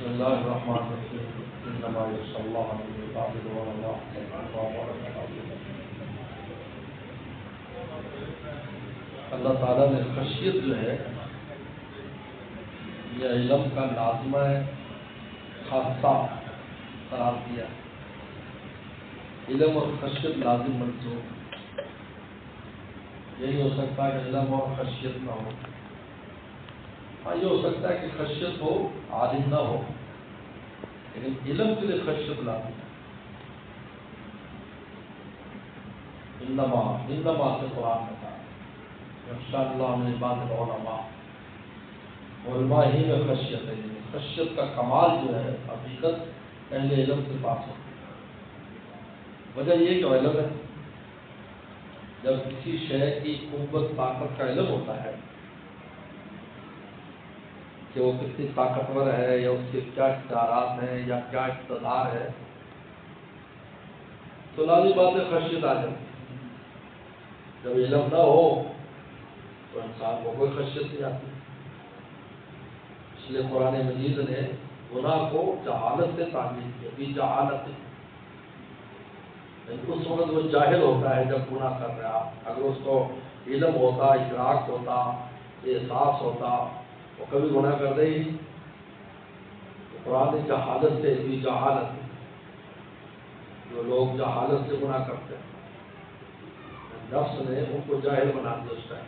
بسم اللہ الرحمن الرحیم انما یخشی اللہ من عباده العلماء. اللہ تعالیٰ نے خشیت جو ہے یہ علم کا لازمہ خاصہ قرار دیا. علم اور خشیت لازم منصوب. یہی ہو سکتا ہے کہ علم اور خشیت نہ ہو. ہاں یہ ہو سکتا ہے کہ خشیت ہو عالم نہ ہو، لیکن علم کے لیے خشیت لازم ہے. انما سے قرآن میں کہا یخشی اللہ من عباده العلماء. علماء ہی میں خشیت ہے. خشیت کا کمال جو ہے حقیقت اہل علم کے پاس ہوتا ہے. وجہ یہ کہ علم ہے، جب کسی شے کی قوت طاقت کا علم ہوتا ہے کہ وہ کتنی طاقتور ہے یا اس کے کیا اختیارات ہیں یا کیا اقتدار ہے، تو لازمی بات ہے خشیت آ جاتی ہے. جب علم نہ ہو تو انسان کو کوئی خشیت نہیں آتی. اس لیے قرآن مجید نے گناہ کو جہالت سے تعبیر کیا. بھی جہالت اس وقت وہ جاہل ہوتا ہے جب گناہ کر رہا. اگر اس کو علم ہوتا، ادراک ہوتا، احساس ہوتا، وہ کبھی گناہ کر دے ہی. قرآن جہالت سے بھی جہالت، جو لوگ جہالت سے گناہ کرتے ہیں نفس نے ان کو جاہل بنا دیا. اس ٹائم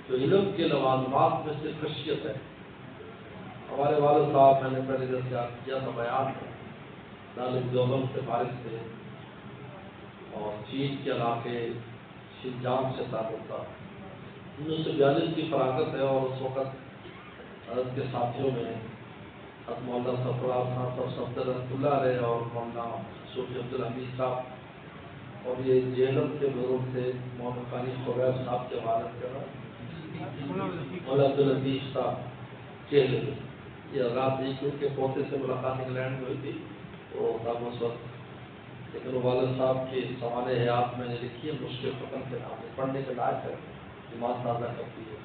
تو علم کے لوازمات میں سے خشیت ہے. ہمارے والد صاحب، میں نے پہلے جیسے کیا تھا بیان ہے، دارالعلوم دیوبند سے فارغ تھے اور چین کے علاقے شنجان سے تعلق تھا. 1942 کی فراغت ہے اور اس وقت حضرت کے ساتھیوں میں حضرت مولانا سرفراز خان صاحب صفدر رحمۃ اللہ علیہ اور مولانا صوفی عبدالحمید صاحب اور یہ جہلم کے بزرگ تھے مولانا قانی خبیر صاحب کے والد کے مولانا عبدالحمید صاحب جہلم. یہ رات ان کے پوتے سے ملاقات انگلینڈ میں ہوئی تھی وہ تب اس وقت. لیکن والد صاحب کی سوانح حیات میں نے لکھی ہے مشکل ختم کے نام سے، پڑھنے کے لائق ہے، ایمان تازہ کرتی ہے.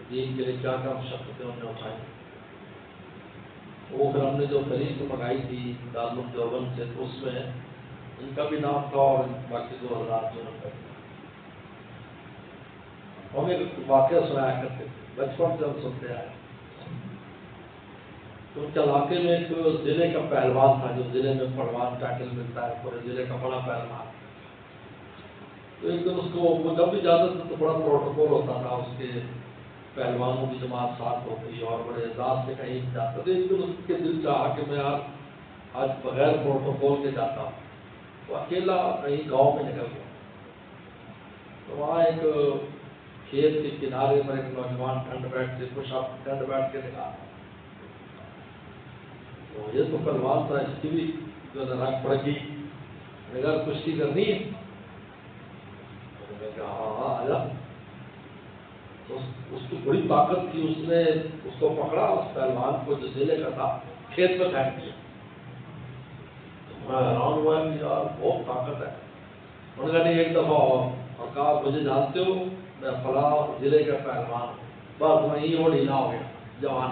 دین کے لیے کیا کیا مشقتیں انہوں نے اٹھائی. وہ پھر ہم نے جو تحریر منگائی تھی دارالعلوم دیوبند سے تو اس میں ان کا بھی نام تھا اور باقی 2000 جو نمبر. ہم ایک واقعہ سنایا کرتے تھے بچپن سے ہم سنتے آئے. تو ان کے علاقے میں ایک ضلع کا پہلوان تھا، جو ضلع میں پہلوان ٹائٹل ملتا ہے، پورے ضلع کا بڑا پہلوان. تو ایک دن اس کو وہ جب بھی جاتا تھا تو بڑا پروٹوکول ہوتا تھا، اس کے پہلوانوں کی جماعت ساتھ ہوتی اور بڑے اعزاز سے کہیں جاتا. تو ایک دن اس کے دل چاہا کہ میں آج بغیر پروٹوکول کے جاتا ہوں. تو اکیلا کہیں گاؤں میں نکل گیا. تو وہاں ایک کھیت کے کنارے پر ایک نوجوان ٹھنڈ بیٹھ کے خوش آپ ٹھنڈ بیٹھ کے نکالا. تو یہ تو پہلوان تھا، اس کی بھی جو رنگ پڑ گئی. اگر کشتی کرنی ہے ہاں آجا. تو اس کی بڑی طاقت تھی. اس نے اس کو پکڑا، اس پہلوان کو جو ضلع کا تھا کھیت میں پھینک دیا. میں حیران ہوا کہ یار بہت طاقت ہے. انہوں نے کہا نہیں ایک دفعہ اور کہا مجھے جانتے ہو میں فلاں ضلع کا پہلوان ہوں. بس میں یہ وہ ڈھیلا ہو گیا جوان.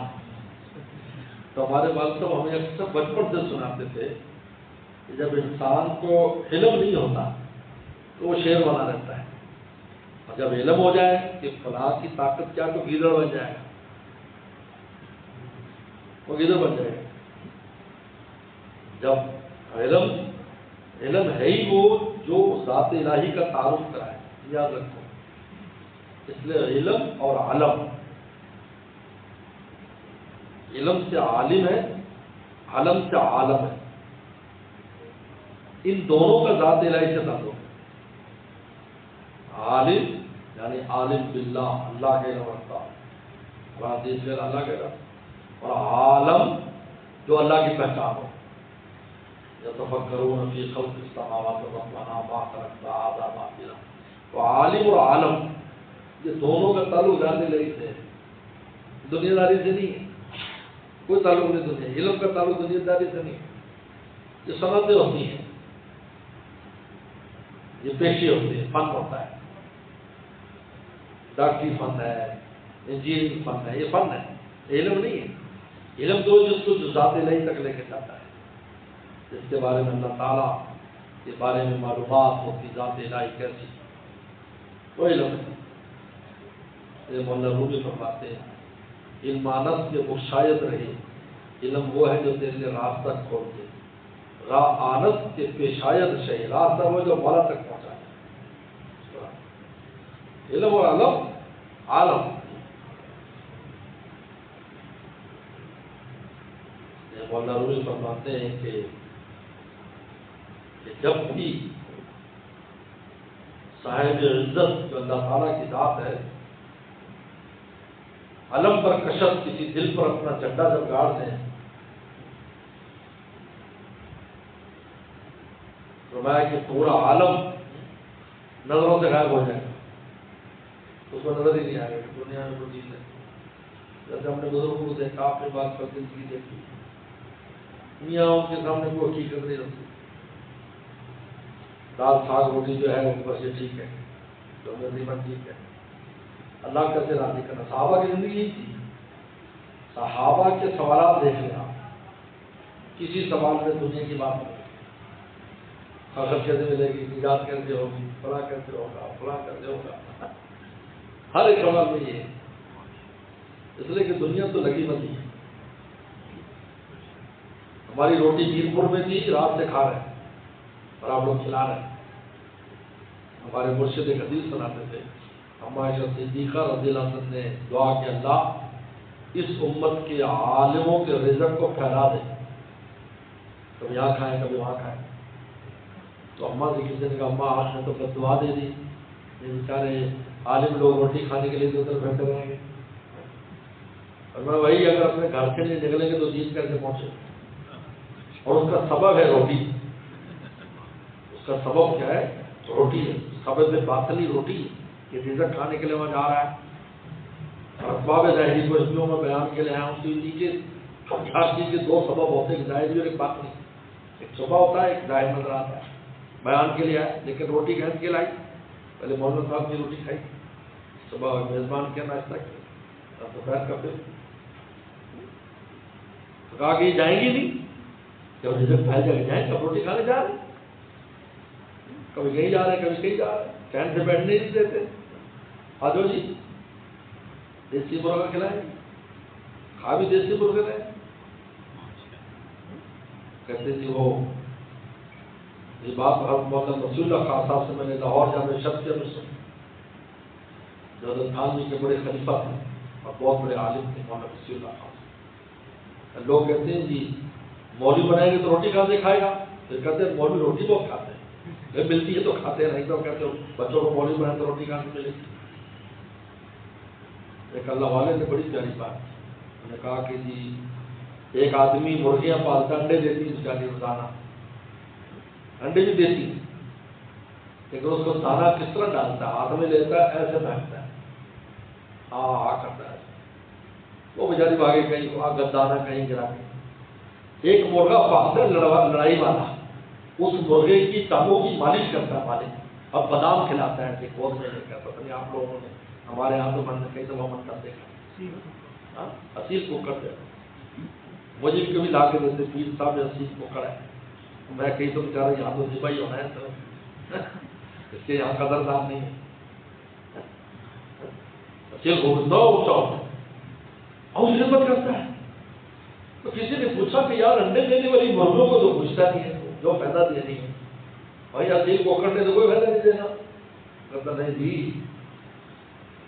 تو ہمارے والد صاحب ہمیں اکثر بچپن سے سناتے تھے کہ جب انسان کو علم نہیں ہوتا تو وہ شیر بنا رہتا ہے، اور جب علم ہو جائے کہ فلاں کی طاقت کیا تو گیدڑ بن جائے گا. وہ گیدڑ بن جائے گا. جب علم ہے ہی وہ جو ذات الہی کا تعارف کرائے. یاد رکھو، اس لیے علم اور علم، علم سے عالم ہے، علم سے عالم ہے. ان دونوں کا ذات الہی سے تعلق ہے. عالم یعنی عالم باللہ، اللہ کے علم رکھتا، راضی سے اللہ کے علم. اور عالم جو اللہ کی پہچان ہو. یتفکرون فی خلق السماوات ربنا ما خلقت هذا باطلا. تو عالم اور عالم یہ دونوں کا تعلق ذات الہی سے ہے، دنیا داری سے نہیں ہے. کوئی تعلق نہیں دنیا. علم کا تعلق دنیا داری سے نہیں. یہ صنعتیں ہوتی ہیں، یہ پیشے ہوتے ہیں، فن ہوتا ہے. ڈاکٹری فن ہے، انجینئرنگ فن ہے، یہ فن ہے، علم نہیں ہے. علم تو جس کو ذات الہی تک لے کے جاتا ہے، جس کے بارے میں اللہ تعالیٰ کے بارے میں معلومات ہوتی، ذات الہی کیسی، وہ علم ہے۔ یہ مولانا رومی فرماتے ہیں علم آنس کے مشاید رہے، علم وہ ہے جو تیرے لیے راستہ کھول دے، راہ آنس کے پیشاید شہی، راستہ وہ جو مولا تک پہنچائے۔ علم اور علم عالم، مولانا رومی فرماتے ہیں کہ جب بھی صاحب عزت جو اللہ تعالیٰ کی ذات ہے علم پر کشت کسی دل پر اپنا جھنڈا جب گاڑ دیں، فرمایا کہ پورا عالم نظروں سے غائب ہو جائے گا، اس کو نظر ہی نہیں آئے گا کہ دنیا میں کوئی چیز ہے۔ جیسے ہم نے بزرگوں کو دیکھا، آپ نے بات پر زندگی دیکھی، میاں ان کے سامنے کوئی حقیقت نہیں رکھتی، دال ساگ روٹی جو ہے وہ بس یہ ٹھیک ہے، تو نظیمت ٹھیک ہے، اللہ کیسے راضی کرنا۔ صحابہ کی زندگی یہی تھی، صحابہ کے سوالات دیکھ لیں آپ، کسی سوال میں دنیا کی بات نہیں، فخر کیسے ملے گی، نجات کیسے ہوگی، فلاں کیسے ہوگا، فلاں کیسے ہوگا، ہر ایک سوال میں یہ ہے، اس لیے کہ دنیا تو لگی بندی ہے۔ ہماری روٹی میرپور میں تھی، رات سے کھا رہے ہیں اور آپ لوگ کھلا رہے ہیں۔ ہمارے مرشد حدیث سناتے تھے، عائشہ صدیقہ رضی اللہ عنہ نے دعا کہ اللہ اس امت کے عالموں کے رزق کو پھیلا دے، کبھی یہاں کھائیں کبھی وہاں کھائیں۔ تو اماں سے کسی نے کہا اماں آپ نے تو بس دعا دے دی، یہ بیچارے عالم لوگ روٹی کھانے کے لیے تو ادھر بیٹھے رہیں گے، اور میں وہی اگر اپنے گھر سے نہیں نکلیں گے تو جیت کیسے پہنچے؟ اور اس کا سبب ہے روٹی، اس کا سبب کیا ہے؟ روٹی ہے، سبب باطلی روٹی ہے کہ رزق کھانے کے لیے وہاں جا رہا ہے۔ اور اسباب ظاہری کو اس میں میں بیان کے لیے آیا ہوں کہ نیچے ہر چیز کے دو سبب ہوتے ہیں، ایک ظاہری اور ایک باطنی، ایک صبح ہوتا ہے، ایک ظاہر نظر آتا ہے، بیان کے لیے آئے، لیکن روٹی گھنس کے لائی، پہلے مولانا صاحب کی روٹی کھائی، صبح میزبان کیا ناشتہ کیا، دوپہر کا پھر کہا کہ یہ جائیں گی نہیں، جب رزق پھیل جائے جائیں، کب روٹی کھانے جا رہے، کبھی کہیں جا رہے ہیں کبھی کہیں جا رہے ہیں، ٹائم سے بیٹھنے نہیں دیتے، آ جاؤ جی دیسی مرغا کھلائیں، کھا بھی دیسی مرغے رہے، کہتے جی وہ یہ بات مولانا رسول اللہ خان صاحب سے میں نے لاہور جامع شرعیہ میں سنی، جو حضرت تھانوی کے بڑے خلیفہ تھے اور بہت بڑے عالم تھے مولانا رسول اللہ خان صاحب۔ لوگ کہتے ہیں جی مولوی بنائیں گے تو روٹی کہاں سے کھائے گا؟ پھر کہتے ہیں مولوی روٹی بہت کھاتے ہیں، ملتی ہے تو کھاتے ہیں، نہیں تو کہتے ہو بچوں کو مولوی بنائیں تو روٹی کہاں سے ملے گی؟ ایک اللہ والے نے بڑی پیاری بات، انہوں نے کہا کہ جی ایک آدمی مرغیاں پالتا، انڈے دیتی ہے بیچاری روزانہ، انڈے بھی دیتی ہے، لیکن اس کو دانا کس طرح ڈالتا ہے؟ ہاتھ میں لیتا ہے، ایسے پھینکتا ہے، ہاں کرتا ہے، وہ بیچاری بھاگے کہیں آگے دانا کہیں گرا کے، ایک مرغا پالتا ہے لڑائی والا، اس مرغے کی ٹانگوں کی مالش کرتا ہے مالک، اب بادام کھلاتا ہے، گود میں لے کر، پتہ نہیں آپ لوگوں نے، ہمارے یہاں تو من نے کئی دفعہ من کر دیکھا، اصیل کوکر ہے، مجھے بھی کبھی لا کے دیتے پیر صاحب نے اصیل کوکر ہے، میں کہیں تو بیچارہ یہاں تو ذبح ہی ہونا ہے تو اس کے یہاں قدردان نہیں ہے، اصیل کوکر اونچا ہوتا ہے اور خدمت کرتا ہے۔ تو کسی نے پوچھا کہ یار انڈے دینے والی مرغوں کو تو پوچھتا نہیں ہے، جو فائدہ دینی ہے بھائی اصیل کوکر نے تو کوئی فائدہ نہیں دینا، کہتا نہیں جی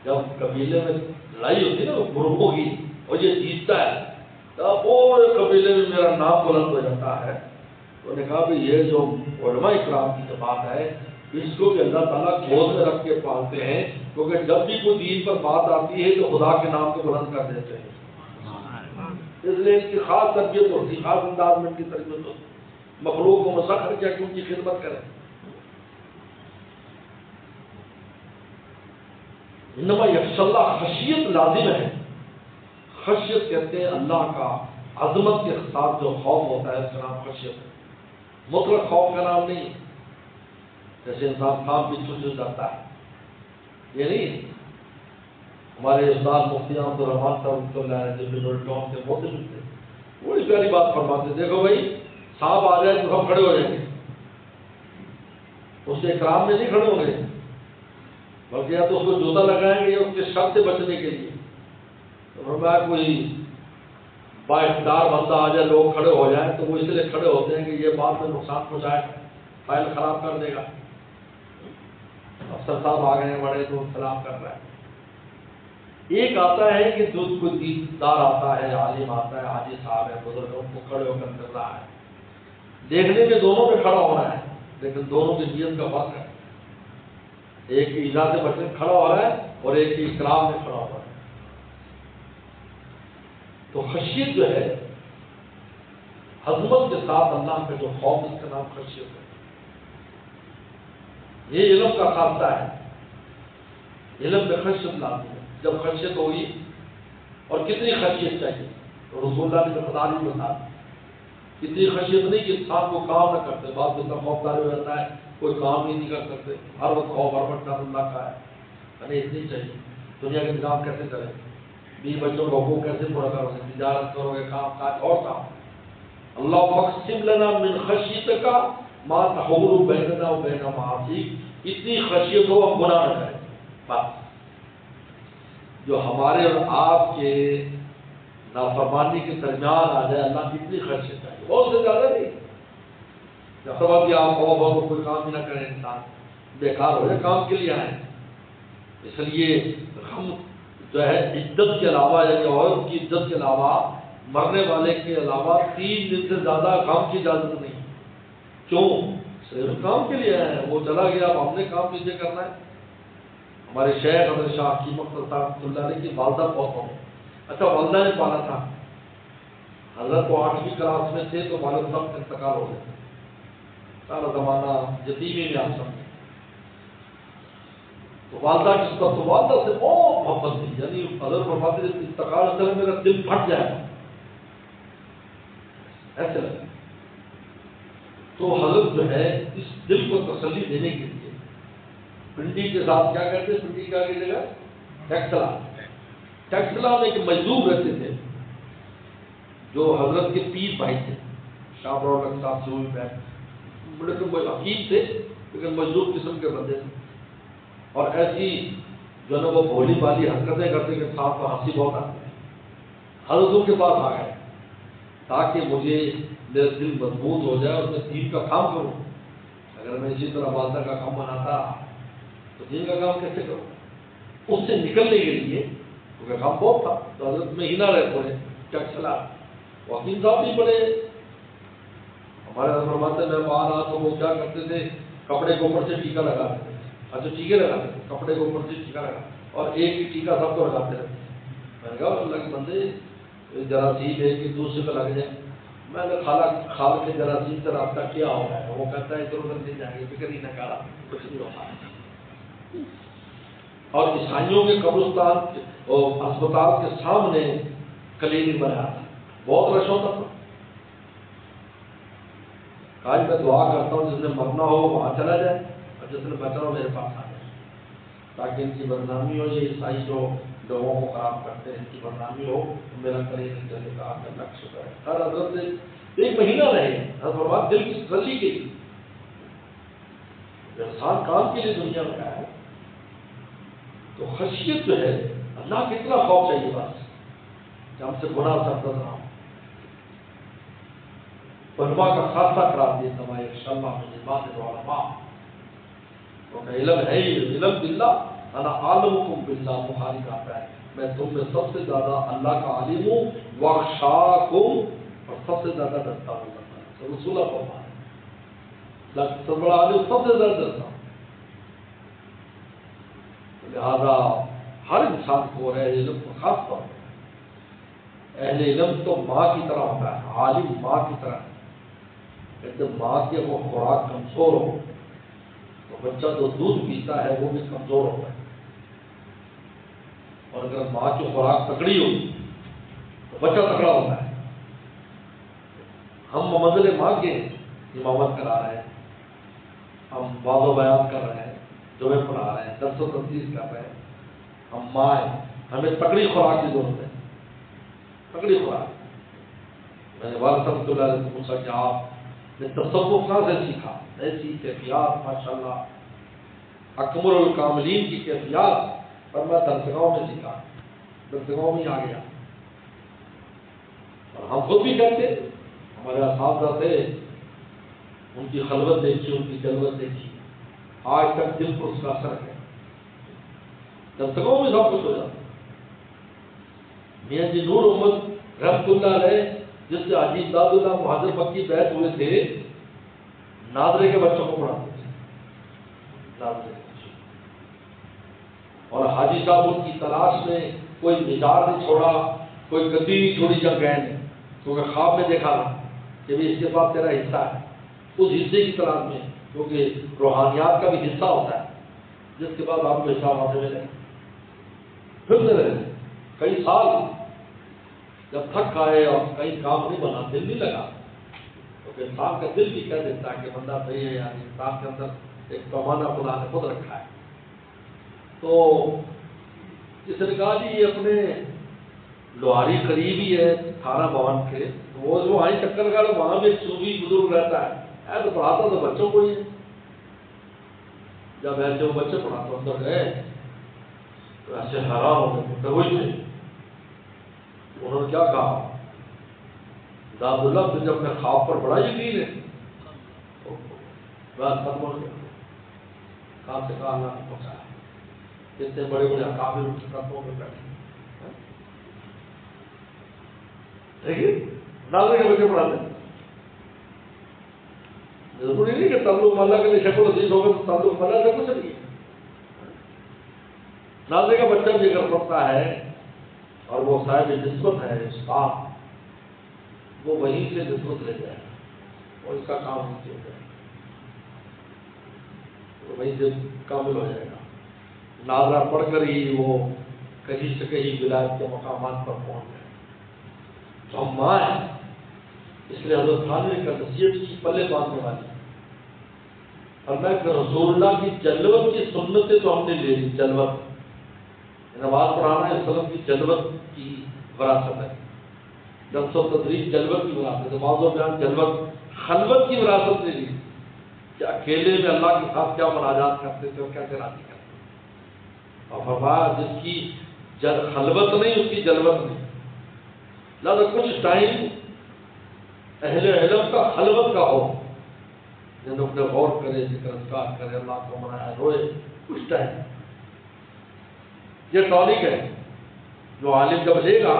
جب قبیلے میں لڑائی ہوتی ہے نا مرغوں کی اور یہ جیتتا ہے تو پورے قبیلے میں میرا نام بلند ہو جاتا ہے۔ تو نے کہا بھی یہ جو علماء اکرام کی جو بات ہے اس کو بھی اللہ تعالیٰ گود میں رکھ کے پالتے ہیں، کیونکہ جب بھی کوئی دین پر بات آتی ہے تو خدا کے نام کو بلند کر دیتے ہیں، اس لیے ان کی خاص تربیت ہوتی ہے، خاص انداز میں ان کی تربیت ہوتی ہے، مخلوق کو مسخر کیا کہ ان کی خدمت کریں۔ انما یخشی اللہ، خشیت لازم ہے، خشیت کہتے ہیں اللہ کا عظمت کے ساتھ جو خوف ہوتا ہے اس کا نام خشیت ہے، مطلق خوف کا نام نہیں، جیسے انسان کام بھی چھوٹ جاتا ہے یہ نہیں۔ ہمارے استاد مفتی عبد الرحمان صاحب تو جو ٹاؤن کے موضوع تھے، بڑی پیاری بات فرماتے، دیکھو بھائی سانپ آ جائے تو سب کھڑے ہو جائیں گے، اس کے اکرام میں نہیں کھڑے ہوں گے، بلکہ یا تو اس کو جوتا لگائیں گے یا اس کے شر سے بچنے کے لیے۔ تو فرمایا کوئی بااقتدار بندہ آ جائے، لوگ کھڑے ہو جائیں تو وہ اس لیے کھڑے ہوتے ہیں کہ یہ بات میں نقصان پہنچائے، فائل خراب کر دے گا۔ افسر صاحب آ گئے ہیں بڑے تو سلام کر رہا ہے۔ ایک آتا ہے کہ جو کوئی دیندار آتا ہے، عالم آتا ہے، حاجی صاحب ہے، بزرگ، ان کو کھڑے ہو کر کر رہا ہے، دیکھنے میں دونوں پہ کھڑا ہونا ہے لیکن دونوں کی نیت کا فرق ہے، ایک کی ایذا سے بچنے کھڑا ہو رہا ہے اور ایک کی اکرام میں کھڑا ہو رہا ہے۔ تو خشیت جو ہے عظمت کے ساتھ اللہ کا جو خوف، اس کا نام خشیت ہے۔ یہ علم کا خاصہ ہے، علم میں خشیت لاتی ہے۔ جب خشیت ہوگی، اور کتنی خشیت چاہیے، تو رسول اللہ نے بتا دی، بتا کتنی خشیت نہیں کہ انسان کو کام نہ کرتے، بعض اتنا خوفدار ہو جاتا ہے کوئی کام ہی نہیں کر سکتے، ہر وقت خوف ہر وقت اللہ کا ہے۔ ارے اتنی چاہیے، دنیا کے نظام کیسے چلے، 20 بچوں کا حقوق کیسے پورا کرو گے، تجارت کرو گے، کام کاج اور کام۔ اللہ فاقسم لنا من خشیتک ما تحول بیننا و بین معاصیک، اتنی خشیت ہو ہم گناہ نہ کریں، بس جو ہمارے اور آپ کے نافرمانی کے درمیان آ جائے، اللہ کی اتنی خشیت چاہیے، بہت سے زیادہ نہیں۔ جب سب کہ آپ خوف ہو کوئی کام ہی نہ کریں، انسان بیکار ہو جائے، کام کے لیے آئیں۔ اس لیے ہم جو ہے عزت کے علاوہ، یعنی اور کی عزت کے علاوہ، مرنے والے کے علاوہ 3 دن سے زیادہ کام کی اجازت نہیں۔ کیوں؟ صرف کام کے لیے آئے ہیں، وہ چلا گیا، اب ہم نے کام نیچے کرنا ہے۔ ہمارے شیخ حضرت شاہ حکیم اختر صاحب رحمۃ اللہ علیہ کی والدہ بہت ہوں، اچھا والدہ نے پالا تھا، حضرت کو 8ویں کلاس میں تھے تو والد صاحب کا انتقال ہو گیا، سارا زمانہ یتیمی میں آپ سمجھیں۔ تو والدہ کس پر، تو والدہ سے بہت محبت تھی، یعنی حضرت فرماتے تھے انتقال ہوتا ہے میرا دل پھٹ جائے ایسے لگے۔ تو حضرت جو ہے اس دل کو تسلی دینے کے لیے پنڈی کے ساتھ کیا کرتے، پنڈی کا کی جگہ ٹیکسلا، ٹیکسلا میں ایک مزدور رہتے تھے جو حضرت کے پیر بھائی تھے، شاہ برولک صاحب سے ہوئی بہن، بڑے تو حکیم تھے لیکن مزدور قسم کے بندے تھے، اور ایسی جو ہے نا وہ بھولی بالی حرکتیں کرتے کہ ساتھ کو ہنسی بہت آتی ہے۔ حضرت کے پاس آ گئے تاکہ مجھے میرا دل مضبوط ہو جائے اور میں دین کا کام کروں، اگر میں اسی طرح والدہ کا کام بناتا تو دین کا کام کیسے کروں؟ اس سے نکلنے کے لیے کیونکہ کام بہت تھا تو حضرت میں ہی نہ رہتے ہیں ٹیکسلا، وکیل صاحب بھی بڑے ہمارے فرماتے میں باہر آ تو وہ کیا کرتے تھے، کپڑے کے اوپر سے ٹیکا لگاتے تھے، اچھا ٹیکے لگاتے تھے، کپڑے کے اوپر سے ٹیکا لگا اور ایک ہی ٹیکا سب کو لگاتے رہتے ہیں۔ میں نے کہا اللہ کے بندے جراثیم ایک ایک دوسرے پہ لگ جائیں، میں نے خال کے جراثیم سے رابطہ کیا ہو رہا ہے، وہ کہتا ہے ادھر ادھر نہیں جائیں گے، فکر ہی نہ کرا، کچھ نہیں ہوتا۔ اور عیسائیوں کے قبرستان اور اسپتال کے سامنے کلینک بنایا تھا، بہت رش ہوتا تھا۔ آج میں دعا کرتا ہوں جس نے مرنا ہو وہاں چلا جائے اور جس نے بچنا ہو میرے پاس آ جائے، تاکہ ان کی بدنامی ہو، یہ عیسائی جو لوگوں کو خراب کرتے ہیں ان کی بدنامی ہو، تو میرا کلینک چلے گا، آپ کا لکش ہے۔ ہر حضرت سے 1 مہینہ رہے، ہر فرمات دل کی تسلی کے لیے، انسان کام کے لیے دنیا میں آیا ہے۔ تو خشیت جو ہے اللہ کا اتنا خوف چاہیے بس کہ ہم سے گناہ سرزد نہ ہو۔ علماء کا خاصہ قرار دیا تمام انشاءاللہ من عباد العلماء، کیونکہ علم ہے ہی علم باللہ، انا عالمکم باللہ، بخاری کا آتا ہے میں تم میں سب سے زیادہ اللہ کا عالم ہوں، واخشاکم، اور سب سے زیادہ ڈرتا ہوں اللہ سے، رسول اللہ فرمایا اللہ سب بڑا عالم سب سے زیادہ ڈرتا ہوں۔ لہذا ہر انسان کو اہل علم کو خاص طور پر، اہل علم تو ماں کی طرح ہوتا ہے، عالم ماں کی طرح ہے۔ جب ماں کی وہ خوراک کمزور ہو تو بچہ جو دودھ پیتا ہے وہ بھی کمزور ہوتا ہے، اور اگر ماں کی خوراک تکڑی ہو تو بچہ تکڑا ہوتا ہے۔ ہم منزل ماں کے امامت کرا رہے ہیں، ہم واضح و بیان کر رہے ہیں، جمعے پڑھا رہے ہیں، درس و تدریس کر رہے ہیں، ہم ماں ہیں، ہمیں تکڑی خوراک کی ضرورت ہے، تکڑی خوراک۔ میں نے والد رحمۃ اللہ علیہ سے پوچھا کہ آپ نے تصوف کہاں سے سیکھا؟ ایسی کیفیات ماشاءاللہ اکمل الکاملین کی کیفیات، پر میں درسگاہوں میں سیکھا، درسگاہوں میں آ گیا۔ اور ہم خود بھی کہتے، ہمارے اساتذہ تھے، ان کی خلوت دیکھی، ان کی جلوت دیکھی، آج تک دل پر اس کا اثر ہے۔ درسگاہوں میں سب کچھ ہو جاتا۔ میاں جی نور محمد رحمۃ اللہ علیہ جس سے حاجی امداد اللہ مہاجر مکی بیعت ہوئے تھے، ناظرے کے بچوں کو پڑھاتے تھے، ناظرے کے بچوں۔ اور حاجی صاحب ان کی تلاش میں کوئی مزار نہیں چھوڑا، کوئی گدی نہیں چھوڑی جب گئے نہیں، کیونکہ خواب میں دیکھا نا کہ بھی اس کے بعد تیرا حصہ ہے، اس حصے کی تلاش میں، کیونکہ روحانیات کا بھی حصہ ہوتا ہے جس کے بعد آپ کو حصہ ہوتے ہوئے رہے، پھر سے رہے کئی سال، جب تھک آئے اور کئی کام نہیں بنا، دل نہیں لگا، کیونکہ انسان کا دل بھی کہہ دیتا ہے کہ بندہ صحیح ہے، یعنی انسان کے اندر ایک پیمانہ خدا نے خود رکھا ہے۔ تو اس نے کہا جی یہ اپنے لوہاری قریب ہی ہے تھانہ بھون کے، وہ جو وہیں چکر لگا رہا، وہاں بھی ایک صوفی بزرگ رہتا ہے، تو پڑھاتا تو بچوں کو ہی ہے۔ جب ایسے وہ بچے پڑھاتے اندر گئے تو ایسے حیران ہو گئے، ہوئی تھے، انہوں نے کیا کہا؟ داد اللہ تجھے اپنے خواب پر بڑا یقین ہے؟ بات ختم ہو گیا، کہاں سے کہاں اللہ نے پہنچایا، اتنے بڑے بڑے اکابر خطوں میں بیٹھے، دیکھیے ناظرے کے بچے پڑھاتے ہیں۔ ضروری نہیں کہ تعلق اللہ کے لیے شکل عزیز ہوگا تو تعلق اللہ سے کچھ نہیں ہے۔ ناظرے کا بچہ بھی اگر پڑھتا ہے اور وہ صاحب نسبت ہے استاد، وہ وہیں سے نسبت لے جائے اور اس کا کام نہیں کیا جائے، وہ وہیں سے کامل ہو جائے گا۔ ناظرہ پڑھ کر ہی وہ کہیں سے کہیں ولایت کے مقامات پر پہنچ جائے۔ تو ہم ماں ہیں، اس لیے حضرت خان نے کا نصیحت کی پلے باندھنے والی، اور میں رسول اللہ کی جلوت کی سنتیں تو ہم نے لے لی، جلوت نماز پڑھانا اسلام کی جلوت کی وراثت ہے، درس و تدریس جلوت کی وراثت ہے، نماز و بیان جلوت، خلوت کی وراثت لے لی کہ اکیلے میں اللہ کے ساتھ کیا مناجات کرتے تھے اور کیسے راضی کرتے تھے۔ اور فرمایا جس کی خلوت نہیں اس کی جلوت نہیں، لہٰذا کچھ ٹائم اہل علم کا خلوت کا ہو، جن اپنے غور کرے، ذکر اذکار کرے، اللہ کو منائے، روئے، کچھ ٹائم۔ یہ ٹانک ہے، جو عالم جب لے گا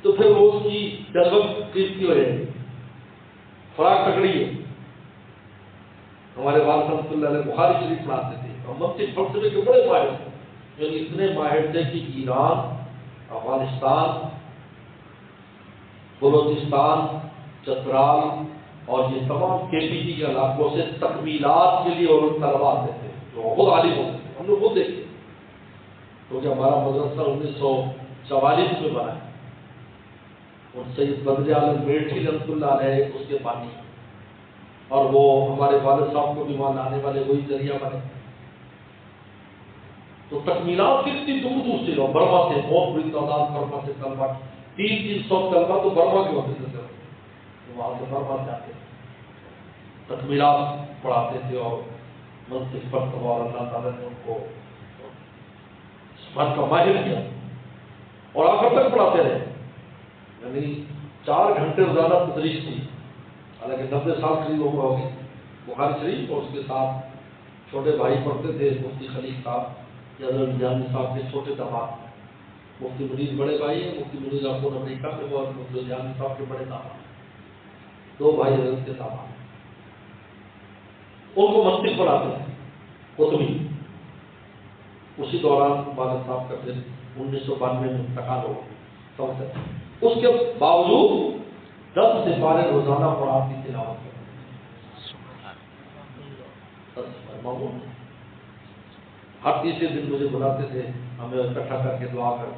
تو پھر وہ اس کی جذبت قیمتی ہو جائے گی، خوراک تکڑی ہے۔ ہمارے والد رحمۃ اللہ علیہ بخاری شریف پڑھاتے تھے، اور منطق فلسفے کے بڑے ماہر تھے، یعنی اتنے ماہر تھے کہ ایران، افغانستان، بلوچستان، چترال اور یہ تمام کے پی جی کے علاقوں سے تکمیلات کے لیے اور طلبا آتے تھے جو خود عالم ہوتے تھے، ہم نے خود دیکھے، کیونکہ ہمارا مدرسہ 1944 میں بنا ہے، اور سید بدر عالم میٹھی رحمۃ اللہ علیہ اس کے بانی، اور وہ ہمارے والد صاحب کو بھی وہاں لانے والے وہی ذریعہ بنے۔ تو تکمیلات کتنی دور دور سے، برما سے بہت بڑی تعداد، برما سے طلبا 300 طلبا تو برما کے ہوتے تھے، وہاں سے برما سے آتے تھے، تکمیلات پڑھاتے تھے، اور منصف پر اور اللہ تعالیٰ نے ان کو کا ماہر کیا اور آخر تک پڑھاتے رہے، یعنی 4 گھنٹے روزانہ تدریس تھی، حالانکہ 90 سال قریب عمر ہوگی بخاری شریف، اور اس کے ساتھ چھوٹے بھائی پڑھتے تھے، مفتی خلیل صاحب یا جانی صاحب کے چھوٹے داماد، مفتی منیر بڑے بھائی ہیں، مفتی منیر اپن امریکہ میں، اور مفتی جانی صاحب کے بڑے داماد، 2 بھائی حضرت کے داماد، ان کو منطق پڑھاتے ہیں قطبی۔ اسی دوران والد صاحب کا پھر 1992 میں انتقال ہو گیا، اس کے باوجود 10 سپارے روزانہ قرآن کی تلاوت کرتے ہیں، ہر تیسرے دن مجھے بلاتے تھے، ہمیں اکٹھا کر کے دعا کر،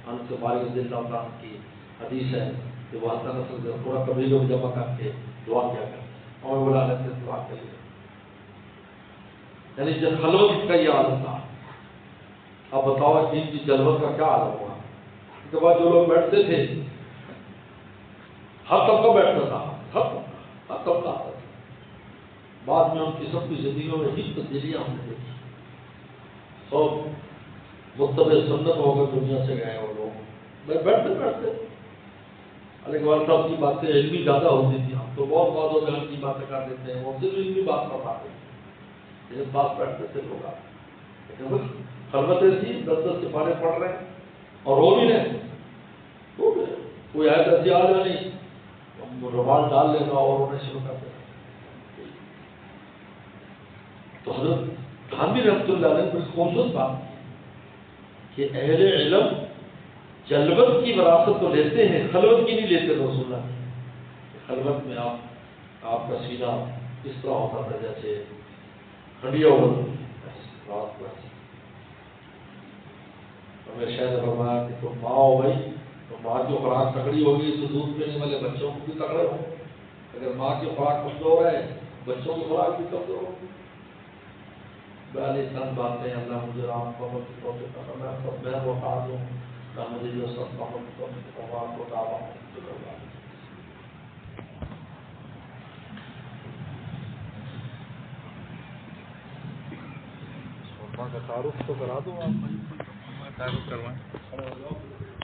ہم سے بارک رضی اللہ عنہ کی حدیث ہے کہ وہ حسن نسل تھوڑا قبیلوں کو جمع کر کے دعا کیا کر، اور بلا لیتے دعا کے لیے، یعنی جب خلوت کا یہ عالم تھا۔ اب بتاؤ دین کی جلوت کا کیا عالم ہوا؟ اس کے بعد جو لوگ بیٹھتے تھے ہر طبقہ بیٹھتا تھا، ہر طبقہ آتا تھا۔ بعد میں ان کی سب کی زندگیوں میں ہی تبدیلیاں ہم نے دیکھی، سب متبع سنت ہو کر دنیا سے گئے وہ لوگ۔ میں بیٹھتے علی اقبال صاحب کی باتیں علمی زیادہ ہوتی تھی، ہم تو بہت بعض و بیان کی باتیں کر دیتے ہیں، وہ صرف علمی بات نہ پاتے ہیں، لیکن بات بیٹھتے تھے لوگ آتے، لیکن خلوتیں تھی، 10 سپارے پڑھ رہے ہیں اور رو بھی رہے ہیں، کوئی آیت ایسی آ جانی رومال ڈال لینا اور رونے شروع کر دینا۔ تو حضرت گاندھی رحمۃ اللہ علیہ نے خوبصورت بات کی کہ اہل علم جلوت کی وراثت تو لیتے ہیں، خلوت کی نہیں لیتے۔ رسول اللہ خلوت میں آپ کا سینہ اس طرح ہوتا تھا جیسے ہڈیاں ہوتی رات بھر۔ ہمیں شاید فرمایا کہ تم ماں ہو بھائی، تو ماں کی خوراک تکڑی ہوگی تو دودھ پینے والے بچوں کو بھی تکڑے ہو، اگر ماں کی خوراک کمزور ہے بچوں کی خوراک بھی کمزور ہوگی۔ چند باتیں اللہ مجھے رام کو میں بتا دوں، مجھے جو سب کو دعویٰ کا تعارف تو کرا دوں آپ، تعارف کروائیں۔